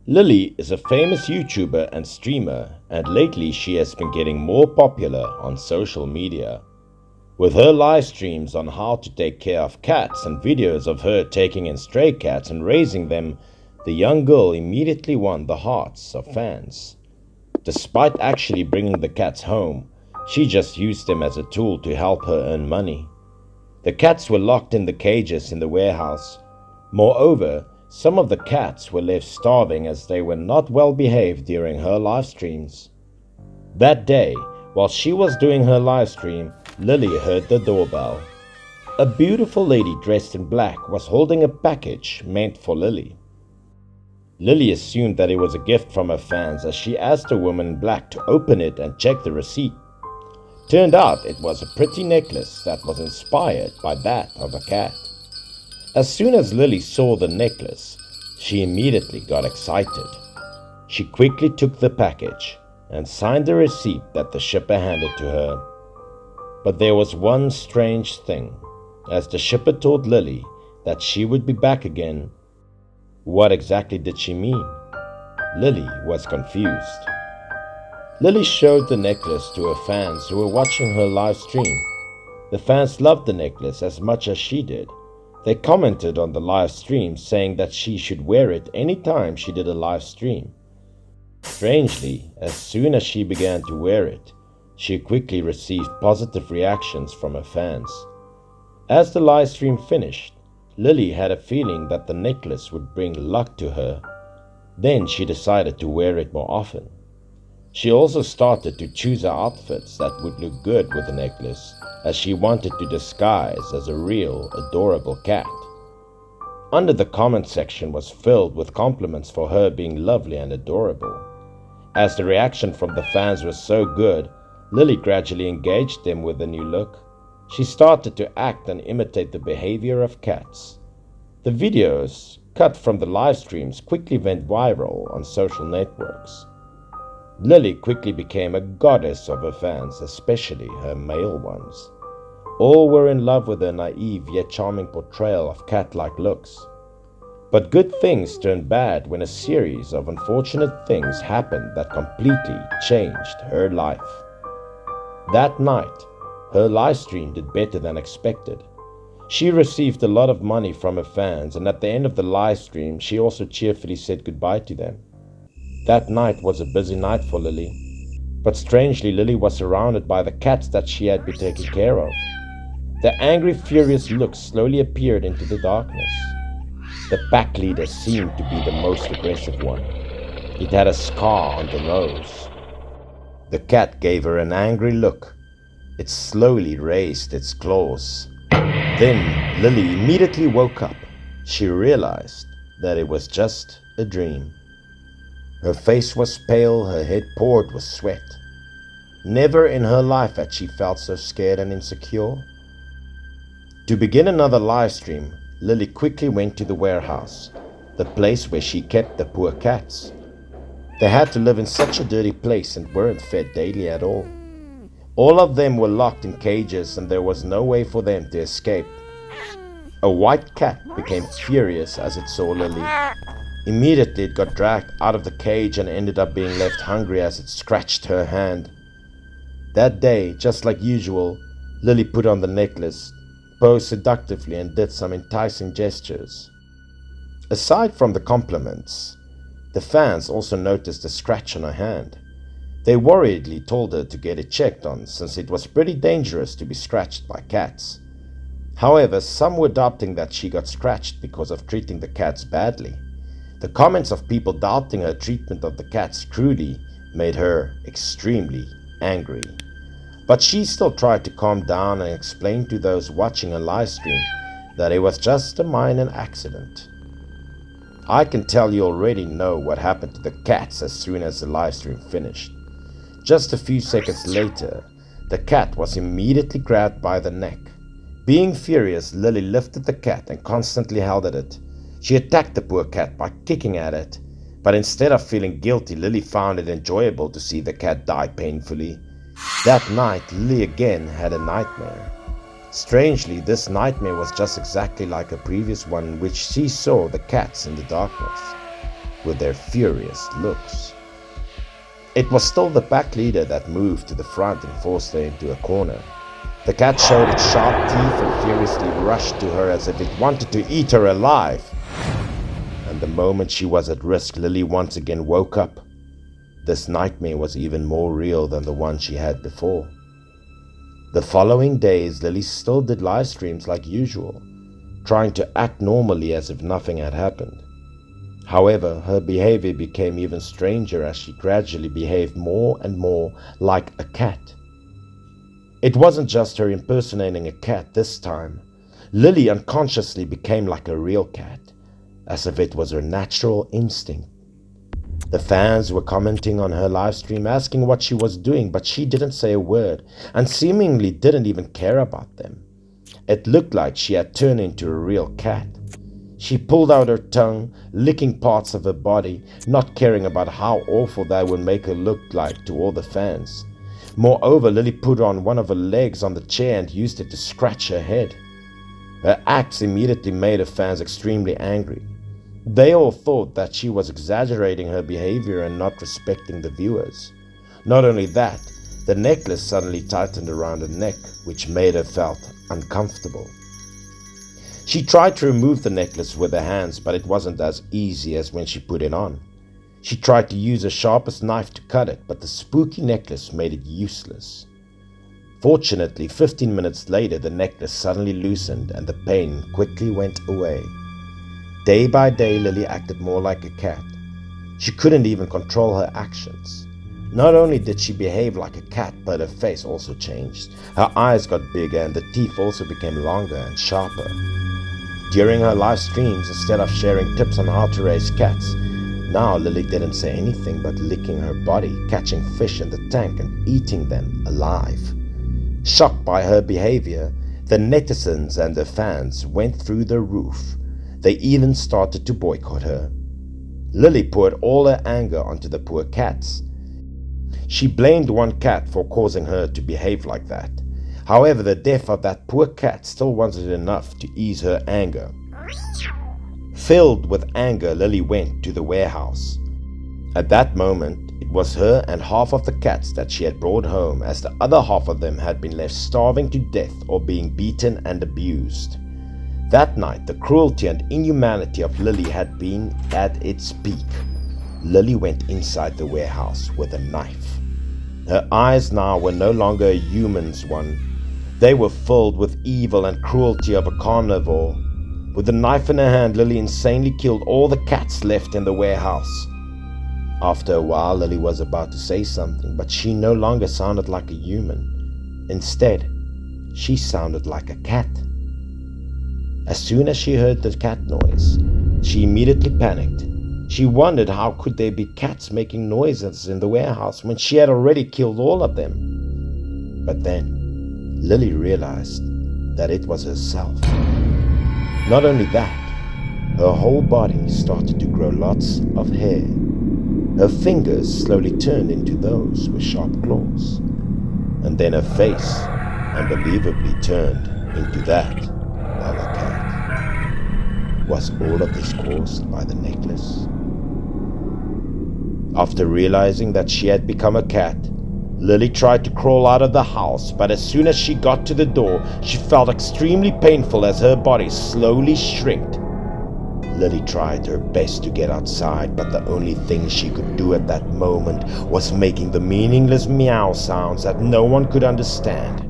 Lily is a famous YouTuber and streamer, and lately she has been getting more popular on social media. With her live streams on how to take care of cats and videos of her taking in stray cats and raising them, the young girl immediately won the hearts of fans. Despite actually bringing the cats home, she just used them as a tool to help her earn money. The cats were locked in the cages in the warehouse. Moreover, some of the cats were left starving as they were not well behaved during her live streams. That day, while she was doing her live stream, Lily heard the doorbell. A beautiful lady dressed in black was holding a package meant for Lily. Lily assumed that it was a gift from her fans as she asked the woman in black to open it and check the receipt. Turned out it was a pretty necklace that was inspired by that of a cat. As soon as Lily saw the necklace, she immediately got excited. She quickly took the package and signed the receipt that the shipper handed to her. But there was one strange thing. As the shipper told Lily that she would be back again, what exactly did she mean? Lily was confused. Lily showed the necklace to her fans who were watching her live stream. The fans loved the necklace as much as she did. They commented on the live stream saying that she should wear it anytime she did a live stream. Strangely, as soon as she began to wear it, she quickly received positive reactions from her fans. As the live stream finished, Lily had a feeling that the necklace would bring luck to her. Then she decided to wear it more often. She also started to choose outfits that would look good with the necklace, as she wanted to disguise as a real, adorable cat. Under the comment section was filled with compliments for her being lovely and adorable. As the reaction from the fans was so good, Lily gradually engaged them with the new look. She started to act and imitate the behavior of cats. The videos, cut from the live streams, quickly went viral on social networks. Lily quickly became a goddess of her fans, especially her male ones. All were in love with her naive yet charming portrayal of cat-like looks. But good things turned bad when a series of unfortunate things happened that completely changed her life. That night, her live stream did better than expected. She received a lot of money from her fans, and at the end of the live stream, she also cheerfully said goodbye to them. That night was a busy night for Lily. But strangely, Lily was surrounded by the cats that she had been taking care of. Their angry, furious looks slowly appeared into the darkness. The pack leader seemed to be the most aggressive one. It had a scar on the nose. The cat gave her an angry look. It slowly raised its claws. Then Lily immediately woke up. She realized that it was just a dream. Her face was pale, her head poured with sweat. Never in her life had she felt so scared and insecure. To begin another live stream, Lily quickly went to the warehouse, the place where she kept the poor cats. They had to live in such a dirty place and weren't fed daily at all. All of them were locked in cages and there was no way for them to escape. A white cat became furious as it saw Lily. Immediately it got dragged out of the cage and ended up being left hungry as it scratched her hand. That day, just like usual, Lily put on the necklace, posed seductively and did some enticing gestures. Aside from the compliments, the fans also noticed a scratch on her hand. They worriedly told her to get it checked on since it was pretty dangerous to be scratched by cats. However, some were doubting that she got scratched because of treating the cats badly. The comments of people doubting her treatment of the cats cruelly made her extremely angry. But she still tried to calm down and explain to those watching her live stream that it was just a minor accident. I can tell you already know what happened to the cats as soon as the live stream finished. Just a few seconds later, the cat was immediately grabbed by the neck. Being furious, Lily lifted the cat and constantly held at it. She attacked the poor cat by kicking at it, but instead of feeling guilty, Lily found it enjoyable to see the cat die painfully. That night, Lily again had a nightmare. Strangely, this nightmare was just exactly like a previous one in which she saw the cats in the darkness. with their furious looks. It was still the pack leader that moved to the front and forced her into a corner. The cat showed its sharp teeth and furiously rushed to her as if it wanted to eat her alive. And the moment she was at risk, Lily once again woke up. This nightmare was even more real than the one she had before. The following days, Lily still did live streams like usual, trying to act normally as if nothing had happened. However, her behavior became even stranger as she gradually behaved more and more like a cat. It wasn't just her impersonating a cat this time. Lily unconsciously became like a real cat, as if it was her natural instinct. The fans were commenting on her live stream, asking what she was doing, but she didn't say a word and seemingly didn't even care about them. It looked like she had turned into a real cat. She pulled out her tongue, licking parts of her body, not caring about how awful that would make her look like to all the fans. Moreover, Lily put on one of her legs on the chair and used it to scratch her head. Her acts immediately made her fans extremely angry. They all thought that she was exaggerating her behavior and not respecting the viewers. Not only that, the necklace suddenly tightened around her neck, which made her felt uncomfortable. She tried to remove the necklace with her hands, but it wasn't as easy as when she put it on. She tried to use her sharpest knife to cut it, but the spooky necklace made it useless. Fortunately, 15 minutes later, the necklace suddenly loosened and the pain quickly went away. Day by day, Lily acted more like a cat. She couldn't even control her actions. Not only did she behave like a cat, but her face also changed. Her eyes got bigger and the teeth also became longer and sharper. During her live streams, instead of sharing tips on how to raise cats, now Lily didn't say anything but licking her body, catching fish in the tank and eating them alive. Shocked by her behavior, the netizens and their fans went through the roof. They even started to boycott her. Lily poured all her anger onto the poor cats. She blamed one cat for causing her to behave like that. However, the death of that poor cat still wasn't enough to ease her anger. Filled with anger, Lily went to the warehouse. At that moment, it was her and half of the cats that she had brought home, as the other half of them had been left starving to death or being beaten and abused. That night, the cruelty and inhumanity of Lily had been at its peak. Lily went inside the warehouse with a knife. Her eyes now were no longer a human's one. They were filled with evil and cruelty of a carnivore. With the knife in her hand, Lily insanely killed all the cats left in the warehouse. After a while, Lily was about to say something, but she no longer sounded like a human. Instead, she sounded like a cat. As soon as she heard the cat noise, she immediately panicked. She wondered how could there be cats making noises in the warehouse when she had already killed all of them. But then, Lily realized that it was herself. Not only that, her whole body started to grow lots of hair. Her fingers slowly turned into those with sharp claws. And then her face unbelievably turned into that of a cat. Was all of this caused by the necklace? After realizing that she had become a cat, Lily tried to crawl out of the house, but as soon as she got to the door, she felt extremely painful as her body slowly shrinked. Lily tried her best to get outside, but the only thing she could do at that moment was making the meaningless meow sounds that no one could understand.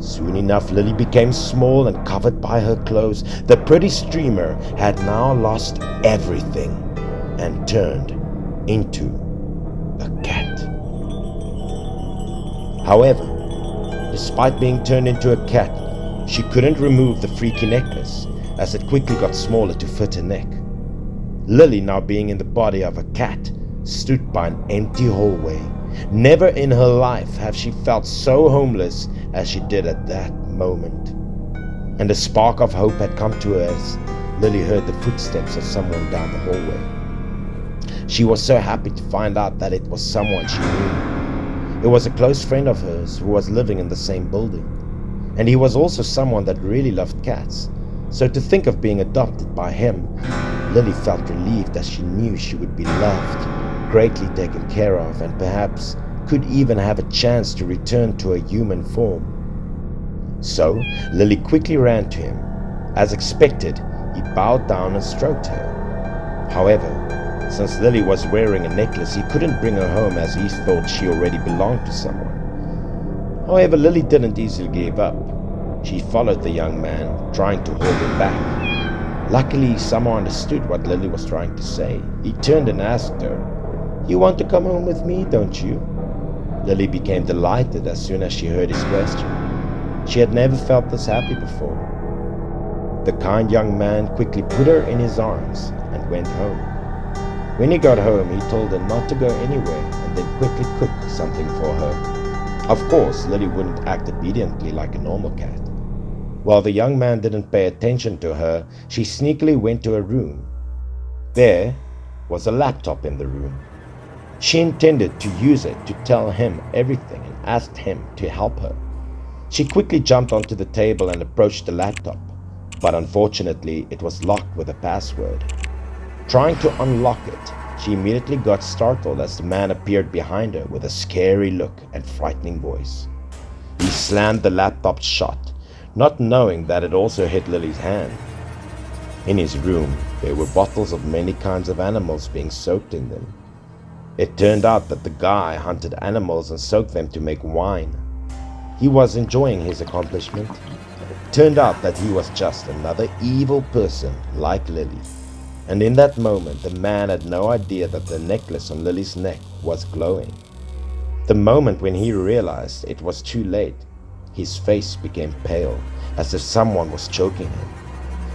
Soon enough, Lily became small and covered by her clothes. The pretty streamer had now lost everything and turned into a cat. However, despite being turned into a cat, she couldn't remove the freaky necklace, as it quickly got smaller to fit her neck. Lily, now being in the body of a cat, stood by an empty hallway. Never in her life have she felt so homeless as she did at that moment. And a spark of hope had come to her as Lily heard the footsteps of someone down the hallway. She was so happy to find out that it was someone she knew. It was a close friend of hers who was living in the same building. And he was also someone that really loved cats. So to think of being adopted by him Lily felt relieved as she knew she would be loved, greatly taken care of, and perhaps could even have a chance to return to a human form. So Lily quickly ran to him. As expected, he bowed down and stroked her. However, since Lily was wearing a necklace, he couldn't bring her home as he thought she already belonged to someone. However, Lily didn't easily give up. She followed the young man, trying to hold him back. Luckily, someone understood what Lily was trying to say. He turned and asked her, "You want to come home with me, don't you?" Lily became delighted as soon as she heard his question. She had never felt this happy before. The kind young man quickly put her in his arms and went home. When he got home, he told her not to go anywhere and then quickly cook something for her. Of course, Lily wouldn't act obediently like a normal cat. While the young man didn't pay attention to her, she sneakily went to her room. There was a laptop in the room. She intended to use it to tell him everything and asked him to help her. She quickly jumped onto the table and approached the laptop, but unfortunately it was locked with a password. Trying to unlock it, she immediately got startled as the man appeared behind her with a scary look and frightening voice. He slammed the laptop shut, not knowing that it also hit Lily's hand. In his room, there were bottles of many kinds of animals being soaked in them. It turned out that the guy hunted animals and soaked them to make wine. He was enjoying his accomplishment. It turned out that he was just another evil person like Lily. And in that moment, the man had no idea that the necklace on Lily's neck was glowing. The moment when he realized it was too late, his face became pale, as if someone was choking him.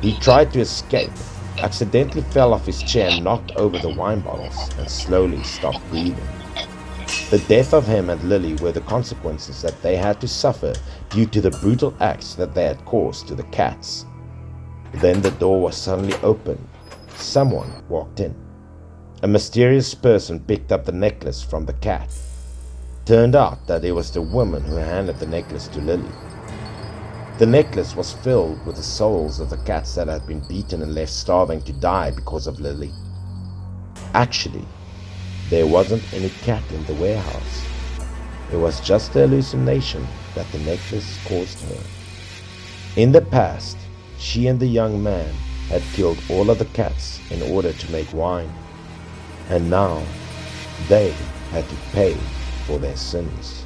He tried to escape, accidentally fell off his chair and knocked over the wine bottles, and slowly stopped breathing. The death of him and Lily were the consequences that they had to suffer due to the brutal acts that they had caused to the cats. Then the door was suddenly opened. Someone walked in. A mysterious person picked up the necklace from the cat. Turned out that it was the woman who handed the necklace to Lily. The necklace was filled with the souls of the cats that had been beaten and left starving to die because of Lily. Actually, there wasn't any cat in the warehouse. It was just the hallucination that the necklace caused her. In the past, she and the young man had killed all of the cats in order to make wine, and now they had to pay for their sins.